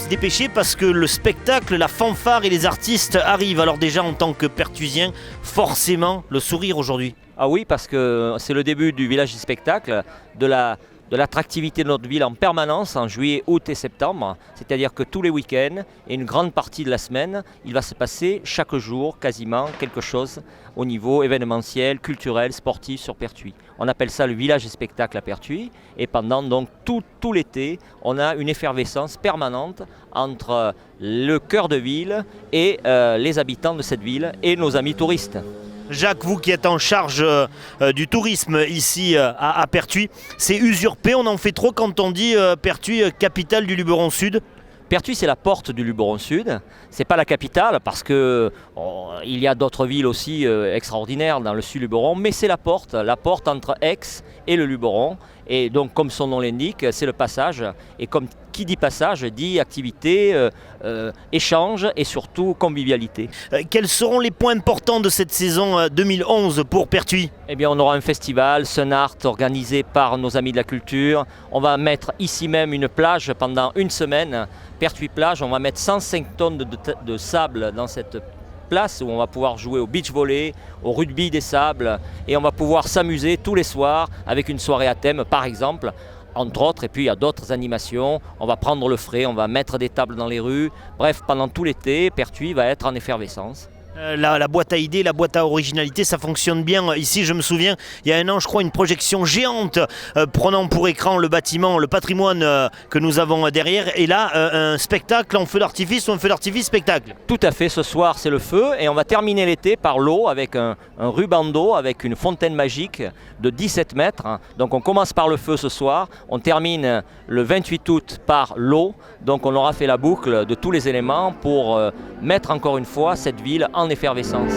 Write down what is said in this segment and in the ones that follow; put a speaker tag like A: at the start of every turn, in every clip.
A: se dépêcher parce que le spectacle, la fanfare et les artistes arrivent. Alors déjà en tant que Pertuisien, forcément le sourire aujourd'hui.
B: Ah oui, parce que c'est le début du village du spectacle, de l'attractivité de notre ville en permanence en juillet, août et septembre. C'est-à-dire que tous les week-ends et une grande partie de la semaine, il va se passer chaque jour quasiment quelque chose au niveau événementiel, culturel, sportif sur Pertuis. On appelle ça le village du spectacle à Pertuis et pendant donc tout l'été, on a une effervescence permanente entre le cœur de ville et les habitants de cette ville et nos amis touristes.
A: Jacques, vous qui êtes en charge du tourisme ici à Pertuis, c'est usurpé, on en fait trop quand on dit Pertuis, capitale du Luberon Sud.
B: Pertuis, c'est la porte du Luberon Sud. C'est pas la capitale parce que il y a d'autres villes aussi extraordinaires dans le sud Luberon, mais c'est la porte entre Aix et le Luberon. Et donc, comme son nom l'indique, c'est le passage. Et comme qui dit passage, dit activité, échange et surtout convivialité.
A: Quels seront les points importants de cette saison 2011 pour Pertuis ?
B: Eh bien, on aura un festival, Sun Art, organisé par nos amis de la culture. On va mettre ici même une plage pendant une semaine, Pertuis Plage. On va mettre 105 tonnes de sable dans cette place où on va pouvoir jouer au beach volley, au rugby des sables et on va pouvoir s'amuser tous les soirs avec une soirée à thème par exemple, entre autres, et puis il y a d'autres animations, on va prendre le frais, on va mettre des tables dans les rues, bref pendant tout l'été, Pertuis va être en effervescence.
A: La boîte à idées, la boîte à originalité, ça fonctionne bien. Ici, je me souviens, il y a un an, je crois, une projection géante prenant pour écran le bâtiment, le patrimoine que nous avons derrière. Et là, un spectacle en feu d'artifice ou un feu d'artifice spectacle.
B: Tout à fait, ce soir, c'est le feu. Et on va terminer l'été par l'eau avec un ruban d'eau, avec une fontaine magique de 17 mètres. Donc on commence par le feu ce soir. On termine le 28 août par l'eau. Donc on aura fait la boucle de tous les éléments pour mettre encore une fois cette ville en effervescence.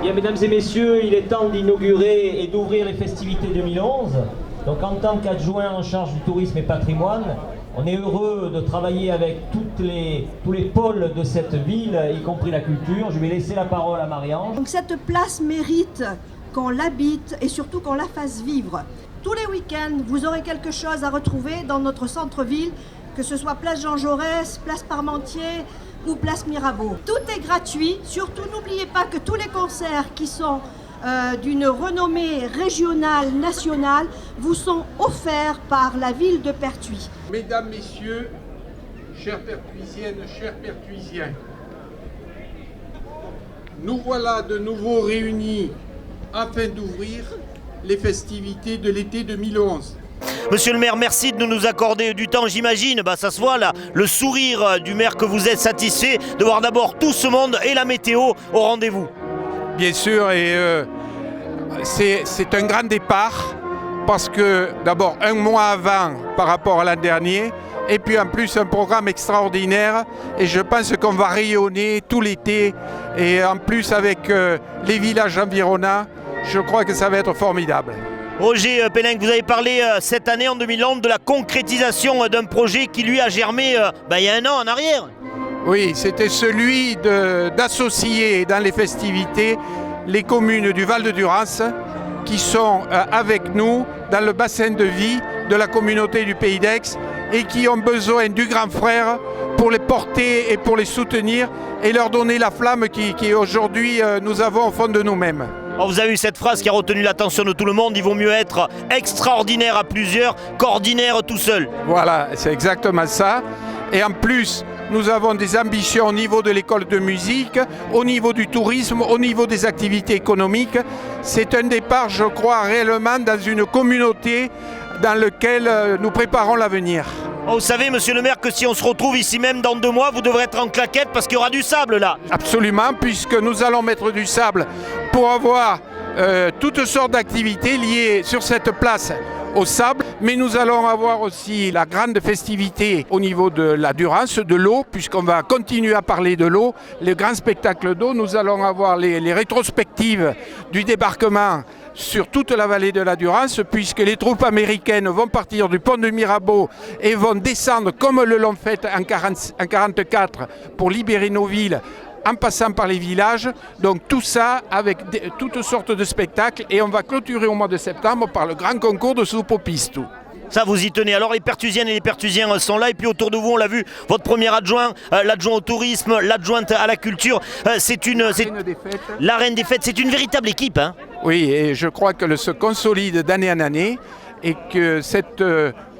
B: Bien, mesdames et messieurs, il est temps d'inaugurer et d'ouvrir les festivités 2011. Donc en tant qu'adjoint en charge du tourisme et patrimoine, on est heureux de travailler avec tous les pôles de cette ville, y compris la culture. Je vais laisser la parole à Marie-Ange.
C: Donc cette place mérite qu'on l'habite et surtout qu'on la fasse vivre. Tous les week-ends, vous aurez quelque chose à retrouver dans notre centre-ville, que ce soit place Jean Jaurès, place Parmentier ou place Mirabeau. Tout est gratuit. Surtout, n'oubliez pas que tous les concerts qui sont d'une renommée régionale, nationale, vous sont offerts par la ville de Pertuis.
D: Mesdames, Messieurs, chères Pertuisiennes, chers Pertuisiens, nous voilà de nouveau réunis afin d'ouvrir les festivités de l'été 2011.
A: Monsieur le maire, merci de nous accorder du temps, j'imagine. Ça se voit là, le sourire du maire que vous êtes satisfait de voir d'abord tout ce monde et la météo au rendez-vous.
D: Bien sûr, et c'est un grand départ parce que d'abord un mois avant par rapport à l'an dernier et puis en plus un programme extraordinaire et je pense qu'on va rayonner tout l'été et en plus avec les villages environnants, je crois que ça va être formidable.
A: Roger Pelling, vous avez parlé cette année en 2011 de la concrétisation d'un projet qui lui a germé il y a un an en arrière.
D: Oui, c'était celui d'associer dans les festivités les communes du Val-de-Durance qui sont avec nous dans le bassin de vie de la communauté du Pays d'Aix et qui ont besoin du grand frère pour les porter et pour les soutenir et leur donner la flamme qui aujourd'hui nous avons au fond de nous-mêmes.
A: Alors vous avez eu cette phrase qui a retenu l'attention de tout le monde, il vaut mieux être extraordinaire à plusieurs qu'ordinaire tout seul.
D: Voilà, c'est exactement ça. Et en plus, nous avons des ambitions au niveau de l'école de musique, au niveau du tourisme, au niveau des activités économiques. C'est un départ, je crois, réellement dans une communauté dans laquelle nous préparons l'avenir.
A: Vous savez, monsieur le maire, que si on se retrouve ici même dans 2 mois, vous devrez être en claquette parce qu'il y aura du sable là.
D: Absolument, puisque nous allons mettre du sable pour avoir toutes sortes d'activités liées sur cette place au sable, mais nous allons avoir aussi la grande festivité au niveau de la Durance, de l'eau, puisqu'on va continuer à parler de l'eau, le grand spectacle d'eau. Nous allons avoir les rétrospectives du débarquement sur toute la vallée de la Durance, puisque les troupes américaines vont partir du pont de Mirabeau et vont descendre comme le l'ont fait en 1944 pour libérer nos villes, en passant par les villages. Donc tout ça avec toutes sortes de spectacles, et on va clôturer au mois de septembre par le grand concours de soupe au pistou.
A: Ça, vous y tenez. Alors les Pertusiennes et les Pertusiens sont là, et puis autour de vous, on l'a vu, votre premier adjoint, l'adjoint au tourisme, l'adjointe à la culture, la reine des fêtes, c'est une véritable équipe, hein.
D: Oui, et je crois qu'elle se consolide d'année en année, et que cette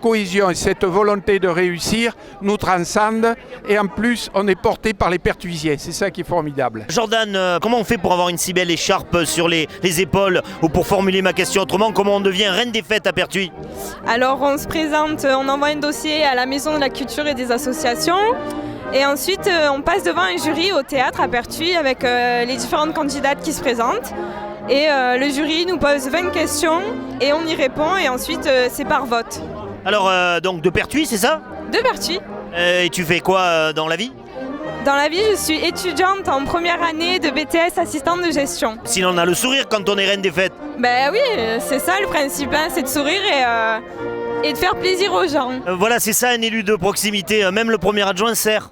D: cohésion et cette volonté de réussir nous transcendent, et en plus on est porté par les Pertuisiens, c'est ça qui est formidable.
A: Jordan, comment on fait pour avoir une si belle écharpe sur les épaules, ou pour formuler ma question autrement, comment on devient reine des fêtes à Pertuis?
E: Alors on se présente, on envoie un dossier à la Maison de la Culture et des associations, et ensuite on passe devant un jury au théâtre à Pertuis avec les différentes candidates qui se présentent. Et le jury nous pose 20 questions et on y répond, et ensuite c'est par vote.
A: Alors donc de Pertuis, c'est ça?
E: De Pertuis.
A: Et tu fais quoi dans la vie?
E: Dans la vie, je suis étudiante en première année de BTS assistante de gestion.
A: Sinon on a le sourire quand on est reine des fêtes.
E: Ben oui, c'est ça le principe, hein, c'est de sourire et de faire plaisir aux gens.
A: Voilà, c'est ça un élu de proximité, même le premier adjoint sert.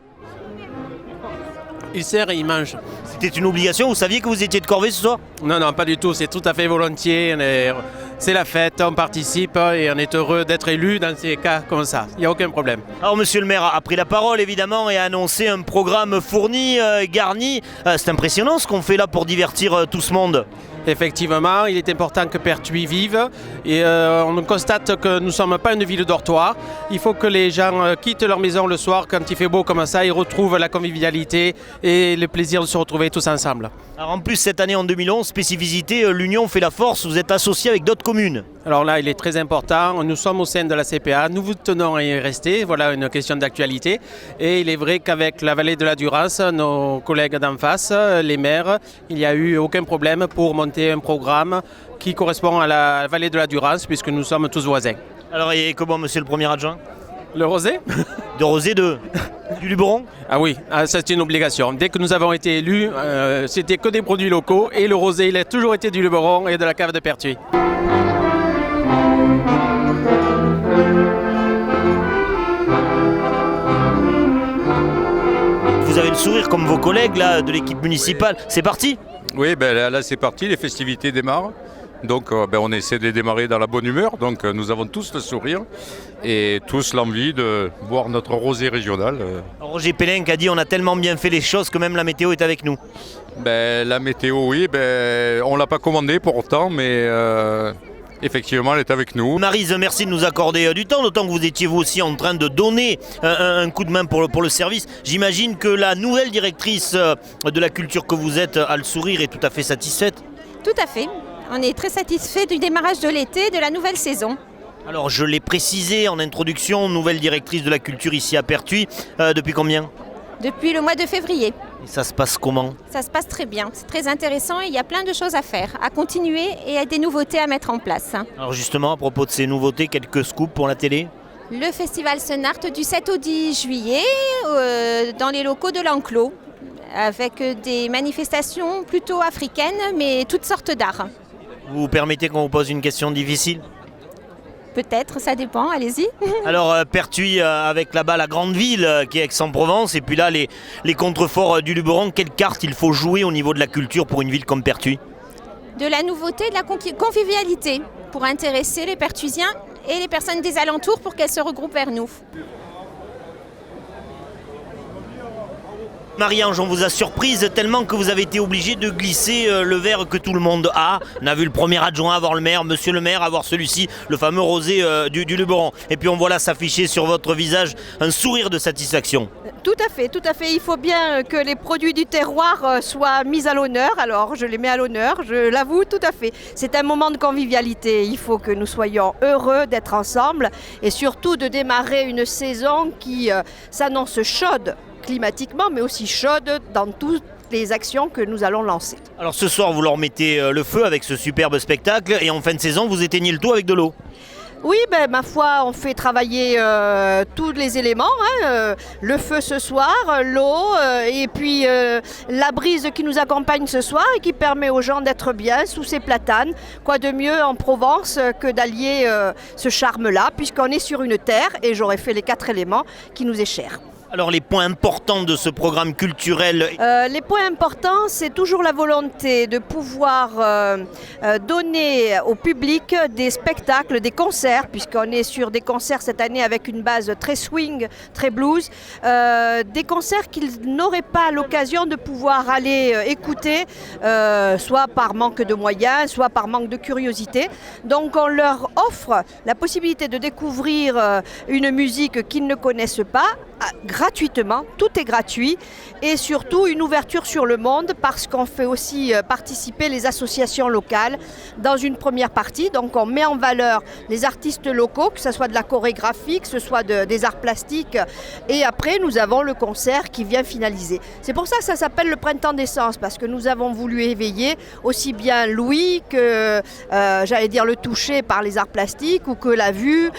F: Il sert et il mange.
A: C'était une obligation, vous saviez que vous étiez de corvée ce soir?
F: Non, non, pas du tout, c'est tout à fait volontiers. C'est la fête, on participe et on est heureux d'être élu dans ces cas comme ça. Il n'y a aucun problème.
A: Alors monsieur le maire a pris la parole évidemment et a annoncé un programme fourni, garni. C'est impressionnant ce qu'on fait là pour divertir tout ce monde.
F: Effectivement, il est important que Pertuis vive, et on constate que nous ne sommes pas une ville dortoir. Il faut que les gens quittent leur maison le soir quand il fait beau comme ça, ils retrouvent la convivialité et le plaisir de se retrouver tous ensemble.
A: Alors en plus cette année en 2011, spécificité, l'union fait la force, vous êtes associé avec d'autres communes.
F: Alors là, il est très important, nous sommes au sein de la CPA, nous vous tenons à y rester, voilà une question d'actualité. Et il est vrai qu'avec la vallée de la Durance, nos collègues d'en face, les maires, il n'y a eu aucun problème pour monter un programme qui correspond à la vallée de la Durance, puisque nous sommes tous voisins.
A: Alors et comment monsieur le premier adjoint?
F: Le rosé?
A: De rosé du Luberon?
F: Ah oui, ça c'est une obligation. Dès que nous avons été élus, c'était que des produits locaux, et le rosé il a toujours été du Luberon et de la cave de Pertuis.
A: Vous avez le sourire comme vos collègues là, de l'équipe municipale, c'est parti?
G: Oui, ben là c'est parti, les festivités démarrent. Donc on essaie de les démarrer dans la bonne humeur. Donc nous avons tous le sourire et tous l'envie de boire notre rosé régional.
A: Roger Pellin a dit on a tellement bien fait les choses que même la météo est avec nous.
G: La météo, oui, on ne l'a pas commandée pour autant, mais effectivement elle est avec nous.
A: Maryse, merci de nous accorder du temps, d'autant que vous étiez vous aussi en train de donner un coup de main pour le service. J'imagine que la nouvelle directrice de la culture que vous êtes a le sourire et tout à fait satisfaite.
H: Tout à fait. On est très satisfait du démarrage de l'été, de la nouvelle saison.
A: Alors je l'ai précisé en introduction, nouvelle directrice de la culture ici à Pertuis. Depuis combien?
H: Depuis le mois de février.
A: Et ça se passe comment?
H: Ça se passe très bien, c'est très intéressant et il y a plein de choses à faire, à continuer et à des nouveautés à mettre en place.
A: Alors justement, à propos de ces nouveautés, quelques scoops pour la télé?
H: Le festival Senart du 7 au 10 juillet dans les locaux de l'Enclos, avec des manifestations plutôt africaines mais toutes sortes d'arts.
A: Vous permettez qu'on vous pose une question difficile?
H: Peut-être, ça dépend, allez-y.
A: Alors Pertuis avec là-bas la grande ville qui est Aix-en-Provence et puis là les contreforts du Luberon, quelle carte il faut jouer au niveau de la culture pour une ville comme Pertuis?
H: De la nouveauté, de la convivialité pour intéresser les Pertuisiens et les personnes des alentours pour qu'elles se regroupent vers nous.
A: Marie-Ange, on vous a surprise tellement que vous avez été obligé de glisser le verre que tout le monde a. On a vu le premier adjoint avoir le maire, monsieur le maire avoir celui-ci, le fameux rosé du Luberon. Et puis on voit là s'afficher sur votre visage un sourire de satisfaction.
C: Tout à fait. Il faut bien que les produits du terroir soient mis à l'honneur. Alors je les mets à l'honneur, je l'avoue tout à fait. C'est un moment de convivialité. Il faut que nous soyons heureux d'être ensemble et surtout de démarrer une saison qui s'annonce chaude climatiquement, mais aussi chaude dans toutes les actions que nous allons lancer.
A: Alors ce soir, vous leur mettez le feu avec ce superbe spectacle et en fin de saison, vous éteignez le tout avec de l'eau.
C: Oui, ma foi, on fait travailler tous les éléments, le feu ce soir, l'eau et puis la brise qui nous accompagne ce soir et qui permet aux gens d'être bien sous ces platanes. Quoi de mieux en Provence que d'allier ce charme-là, puisqu'on est sur une terre, et j'aurais fait les 4 éléments, qui nous est cher.
A: Alors les points importants de ce programme culturel?
C: Les points importants, c'est toujours la volonté de pouvoir donner au public des spectacles, des concerts, puisqu'on est sur des concerts cette année avec une base très swing, très blues, des concerts qu'ils n'auraient pas l'occasion de pouvoir aller écouter, soit par manque de moyens, soit par manque de curiosité. Donc on leur offre la possibilité de découvrir une musique qu'ils ne connaissent pas, gratuitement, tout est gratuit, et surtout une ouverture sur le monde, parce qu'on fait aussi participer les associations locales dans une première partie. Donc on met en valeur les artistes locaux, que ce soit de la chorégraphie, que ce soit des arts plastiques, et après nous avons le concert qui vient finaliser. C'est pour ça que ça s'appelle le Printemps des Sens, parce que nous avons voulu éveiller aussi bien l'ouïe que j'allais dire le toucher par les arts plastiques, ou que la vue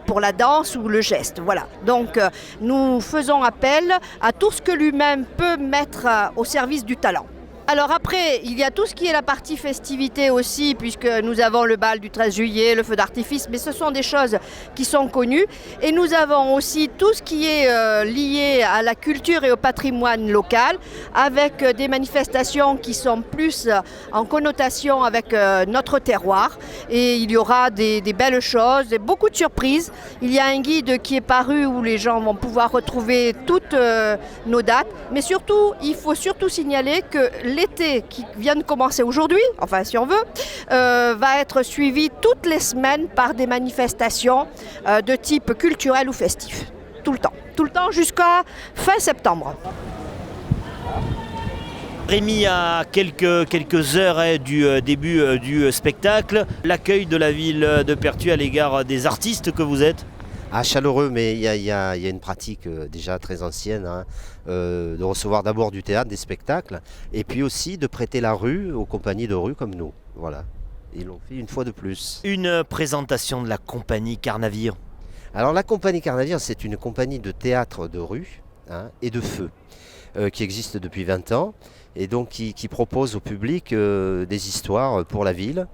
C: pour la danse ou le geste. Voilà. Donc nous faisons appel à tout ce que lui-même peut mettre au service du talent. Alors après, il y a tout ce qui est la partie festivité aussi, puisque nous avons le bal du 13 juillet, le feu d'artifice, mais ce sont des choses qui sont connues. Et nous avons aussi tout ce qui est lié à la culture et au patrimoine local, avec des manifestations qui sont plus en connotation avec notre terroir. Et il y aura des belles choses, beaucoup de surprises. Il y a un guide qui est paru où les gens vont pouvoir retrouver toutes nos dates. Mais surtout, il faut surtout signaler que l'été qui vient de commencer aujourd'hui, enfin si on veut, va être suivi toutes les semaines par des manifestations de type culturel ou festif. Tout le temps jusqu'à fin septembre.
A: Rémi, à quelques heures du début du spectacle, l'accueil de la ville de Pertuis à l'égard des artistes que vous êtes?
I: Chaleureux, mais il y a une pratique déjà très ancienne, de recevoir d'abord du théâtre, des spectacles, et puis aussi de prêter la rue aux compagnies de rue comme nous. Voilà, ils l'ont fait une fois de plus.
A: Une présentation de la compagnie Carnavir.
I: Alors la compagnie Carnavir, c'est une compagnie de théâtre de rue et de feu qui existe depuis 20 ans, et donc qui propose au public des histoires pour la ville.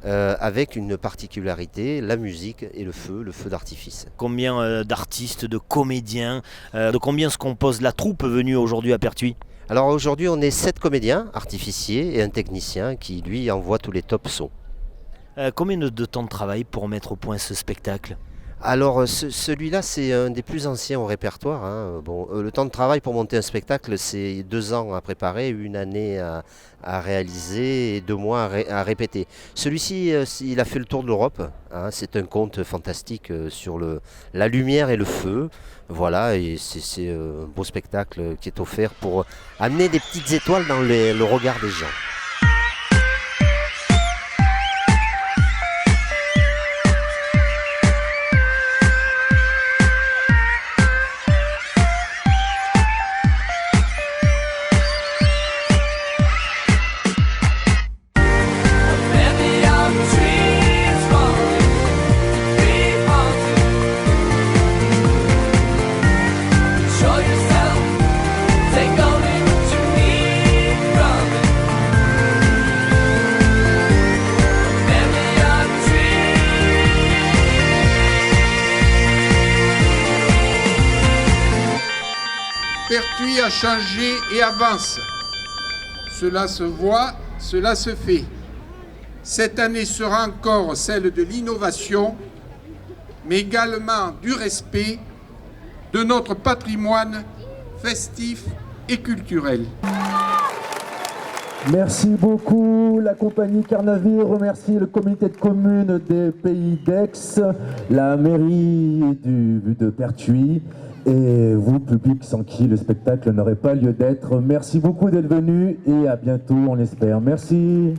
I: Avec une particularité, la musique et le feu d'artifice.
A: Combien d'artistes, de comédiens, de combien se compose la troupe venue aujourd'hui à Pertuis?
I: Alors aujourd'hui on est 7 comédiens artificiers et un technicien qui lui envoie tous les top sons.
A: Combien de temps de travail pour mettre au point ce spectacle?
I: Alors celui-là c'est un des plus anciens au répertoire. Le temps de travail pour monter un spectacle c'est 2 ans à préparer, 1 année à réaliser et 2 mois à répéter. Celui-ci il a fait le tour de l'Europe, c'est un conte fantastique sur la lumière et le feu. Voilà, et c'est un beau spectacle qui est offert pour amener des petites étoiles dans le regard des gens.
D: Pertuis a changé et avance. Cela se voit, cela se fait. Cette année sera encore celle de l'innovation, mais également du respect de notre patrimoine festif et culturel.
J: Merci beaucoup. La compagnie Carnavir remercie le comité de communes des Pays d'Aix, la mairie de Pertuis et vous, public sans qui le spectacle n'aurait pas lieu d'être. Merci beaucoup d'être venus et à bientôt, on l'espère. Merci.